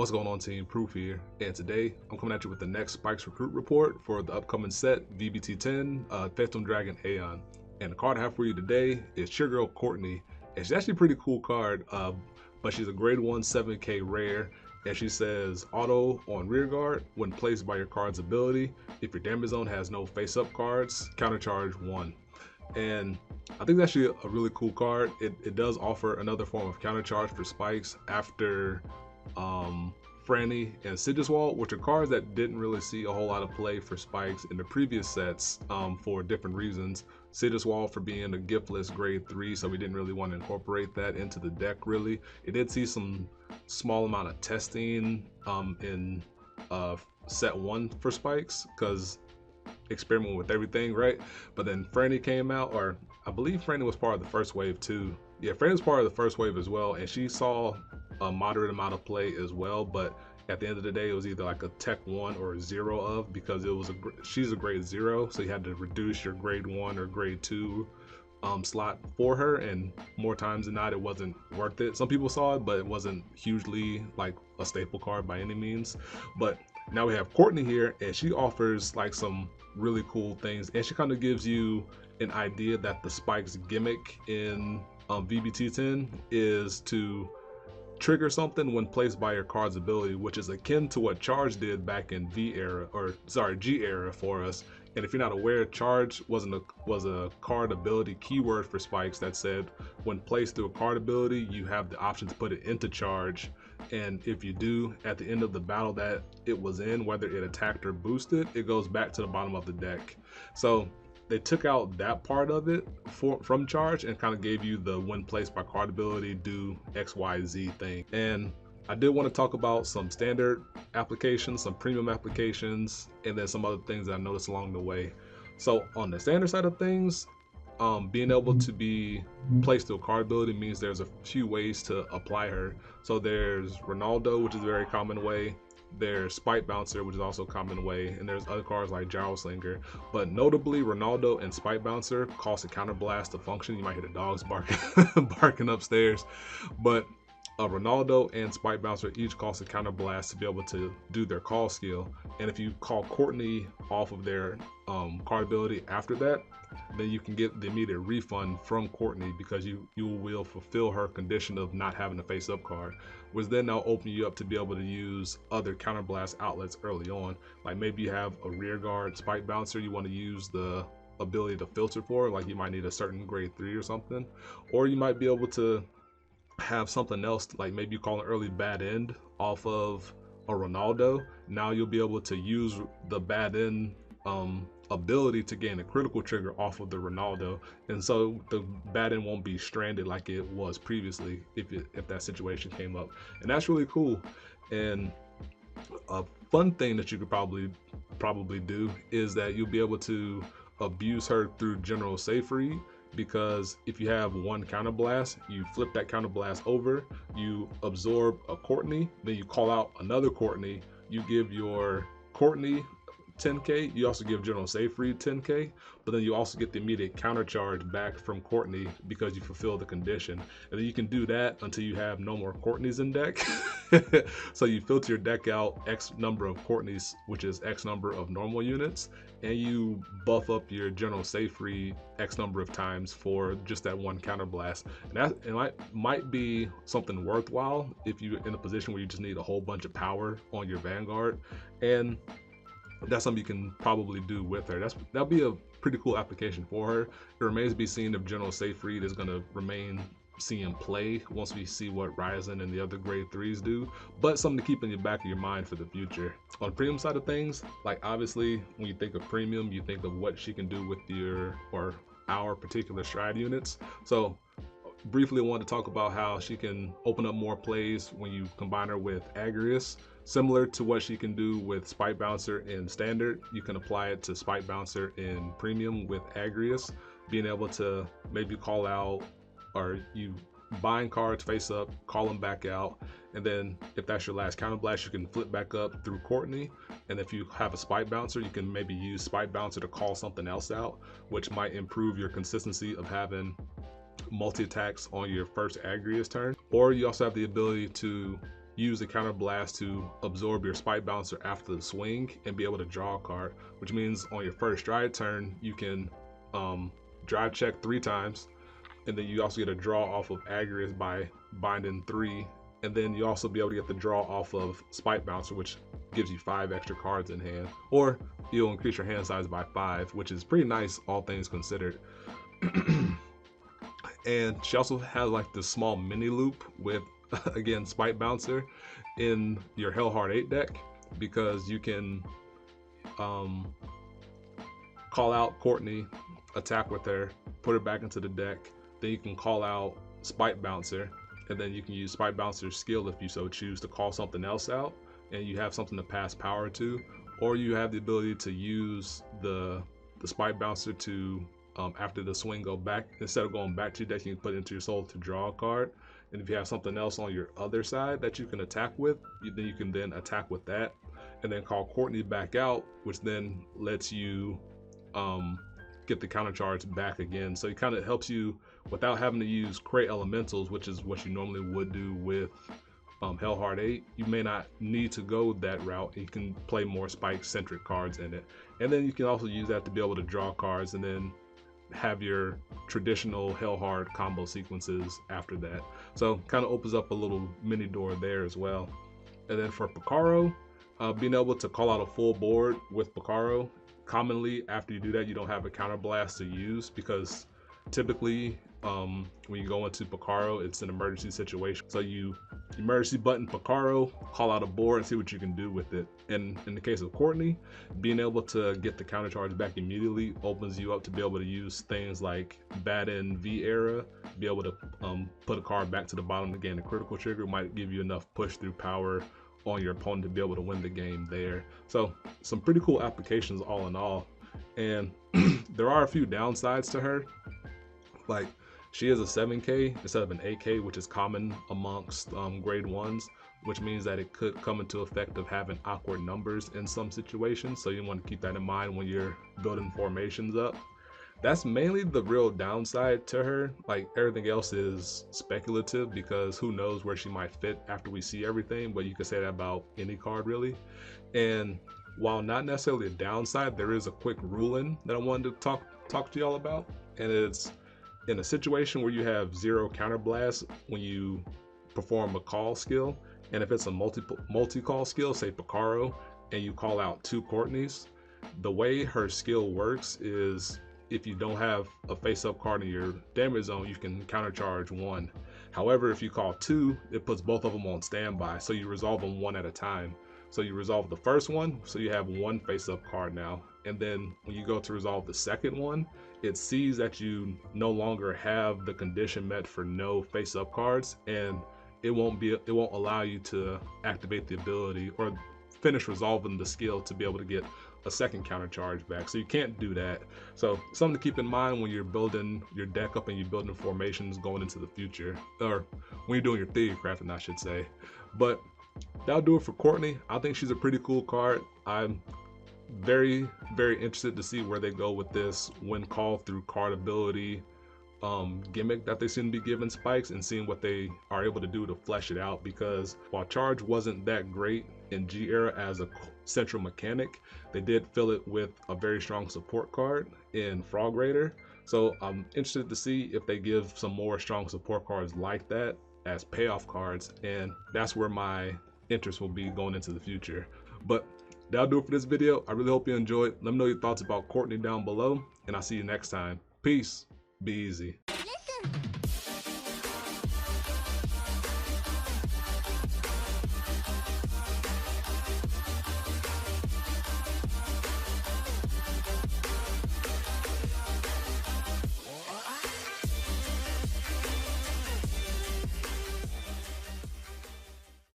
What's going on, team? Proof here, and today I'm coming at you with the next Spikes Recruit report for the upcoming set VBT10 Phantom Dragon Aeon. And the card I have for you today is your girl COURTNEY, and she's actually a pretty cool card, but she's a grade 1 7k rare, and she says auto on rear guard when placed by your card's ability. If your damage zone has no face-up cards, countercharge 1. And I think that's actually a really cool card. It does offer another form of countercharge for Spikes after Franny and Sigiswald, which are cards that didn't really see a whole lot of play for Spikes in the previous sets for different reasons. Sigiswald for being a giftless grade 3, so we didn't really want to incorporate that into the deck really. It did see some small amount of testing in set 1 for Spikes, because experiment with everything, right? But then Franny came out, or I believe Franny was part of the first wave too. Yeah, Franny was part of the first wave as well, and she saw a moderate amount of play as well, but at the end of the day it was either like a tech 1 or a 0 of, because it was she's a grade 0, so you had to reduce your grade 1 or grade 2 slot for her, and more times than not it wasn't worth it. Some people saw it, but it wasn't hugely like a staple card by any means. But now we have COURTNEY here, and she offers like some really cool things, and she kind of gives you an idea that the Spikes gimmick in VBT10 is to trigger something when placed by your card's ability, which is akin to what Charge did back in G era for us. And if you're not aware, Charge was a card ability keyword for Spikes that said when placed through a card ability, you have the option to put it into Charge. And if you do, at the end of the battle that it was in, whether it attacked or boosted, it goes back to the bottom of the deck. So they took out that part of it from Charge and kind of gave you the when placed by card ability, do XYZ thing. And I did want to talk about some standard applications, some premium applications, and then some other things that I noticed along the way. So on the standard side of things, being able to be placed through a card ability means there's a few ways to apply her. So there's Ronaldo, which is a very common way. There's Spike Bouncer, which is also a common way, and there's other cards like Gyro Slinger. But notably, Ronaldo and Spike Bouncer cost a counterblast to function. You might hear the dogs barking upstairs, but Ronaldo and Spike Bouncer each cost a counterblast to be able to do their call skill. And if you call COURTNEY off of their card ability after that, then you can get the immediate refund from COURTNEY, because you will fulfill her condition of not having a face-up card, which then now open you up to be able to use other counterblast outlets early on. Like maybe you have a rear guard Spike Bouncer you want to use the ability to filter for, like you might need a certain grade 3 or something, or you might be able to have something else, like maybe you call an early bad end off of a Ronaldo. Now you'll be able to use the bad end ability to gain a critical trigger off of the Ronaldo, and so the bad end won't be stranded like it was previously if that situation came up. And that's really cool. And a fun thing that you could probably do is that you'll be able to abuse her through general safe read, because if you have one counterblast, you flip that counterblast over, you absorb a COURTNEY, then you call out another COURTNEY, you give your COURTNEY 10k, you also give general safe read 10k, but then you also get the immediate counter charge back from COURTNEY because you fulfill the condition. And then you can do that until you have no more COURTNEYs in deck. So you filter your deck out X number of COURTNEYs, which is X number of normal units, and you buff up your general safe read X number of times for just that one counterblast. And that might be something worthwhile if you're in a position where you just need a whole bunch of power on your Vanguard. And that's something you can probably do with her. That'll be a pretty cool application for her. It remains to be seen if general safe read is going to remain seeing play once we see what Ryzen and the other grade 3s do, but something to keep in the back of your mind for the future. On the premium side of things, like obviously when you think of premium, you think of what she can do with our particular Stride units. So briefly I wanted to talk about how she can open up more plays when you combine her with Agrius. Similar to what she can do with Spike Bouncer in Standard, you can apply it to Spike Bouncer in Premium with Agrius, being able to maybe call out, or you bind cards face up, call them back out, and then if that's your last counterblast, you can flip back up through COURTNEY. And if you have a Spike Bouncer, you can maybe use Spike Bouncer to call something else out, which might improve your consistency of having multi-attacks on your first Agrius turn. Or you also have the ability to use the counter blast to absorb your spike bouncer after the swing and be able to draw a card, which means on your first drive turn you can drive check 3 times, and then you also get a draw off of Agrius by binding 3, and then you also be able to get the draw off of spike bouncer, which gives you 5 extra cards in hand, or you'll increase your hand size by 5, which is pretty nice all things considered. And she also has like this small mini loop with again spike bouncer in your Hellheart 8 deck, because you can call out Courtney, attack with her, put her back into the deck, then you can call out spike bouncer, and then you can use spike bouncer's skill if you so choose to call something else out, and you have something to pass power to, or you have the ability to use the spike bouncer to after the swing go back, instead of going back to your deck, you can put it into your soul to draw a card. And if you have something else on your other side that you can attack with, then you can then attack with that, and then call Courtney back out, which then lets you get the counter charge back again. So it kind of helps you without having to use crate elementals, which is what you normally would do with Hellheart 8. You may not need to go that route. You can play more spike centric cards in it, and then you can also use that to be able to draw cards and then have your traditional Hellheart combo sequences after that. So kind of opens up a little mini door there as well. And then for Picaro, being able to call out a full board with Picaro, commonly after you do that you don't have a counter blast to use, because typically when you go into Picaro it's an emergency situation, so you emergency button Picaro, call out a board, and see what you can do with it. And in the case of Courtney, being able to get the counter charge back immediately opens you up to be able to use things like Bat in V era, be able to put a card back to the bottom to gain a critical trigger, might give you enough push through power on your opponent to be able to win the game there. So some pretty cool applications all in all. And there are a few downsides to her, like she is a 7K instead of an 8K, which is common amongst grade 1s, which means that it could come into effect of having awkward numbers in some situations. So you want to keep that in mind when you're building formations up. That's mainly the real downside to her. Like everything else is speculative, because who knows where she might fit after we see everything, but you can say that about any card really. And while not necessarily a downside, there is a quick ruling that I wanted to talk to y'all about, and it's in a situation where you have 0 counter blast when you perform a call skill, and if it's a multi-call skill, say Picaro, and you call out 2 Courtneys, the way her skill works is if you don't have a face-up card in your damage zone, you can counter charge 1. However, if you call 2, it puts both of them on standby, so you resolve them 1 at a time. So you resolve the first one, so you have 1 face-up card now, and then when you go to resolve the second one, it sees that you no longer have the condition met for no face-up cards, and it won't allow you to activate the ability or finish resolving the skill to be able to get a second counter charge back. So you can't do that. So something to keep in mind when you're building your deck up and you're building formations going into the future, or when you're doing your theory crafting, I should say. But that'll do it for Courtney. I think she's a pretty cool card. I'm very, very interested to see where they go with this when called through card ability gimmick that they seem to be giving spikes, and seeing what they are able to do to flesh it out, because while charge wasn't that great in G era as a central mechanic, they did fill it with a very strong support card in Frog Raider. So I'm interested to see if they give some more strong support cards like that as payoff cards, and that's where my interest will be going into the future. But that'll do it for this video. I really hope you enjoyed. Let me know your thoughts about Courtney down below, and I'll see you next time. Peace. Be easy.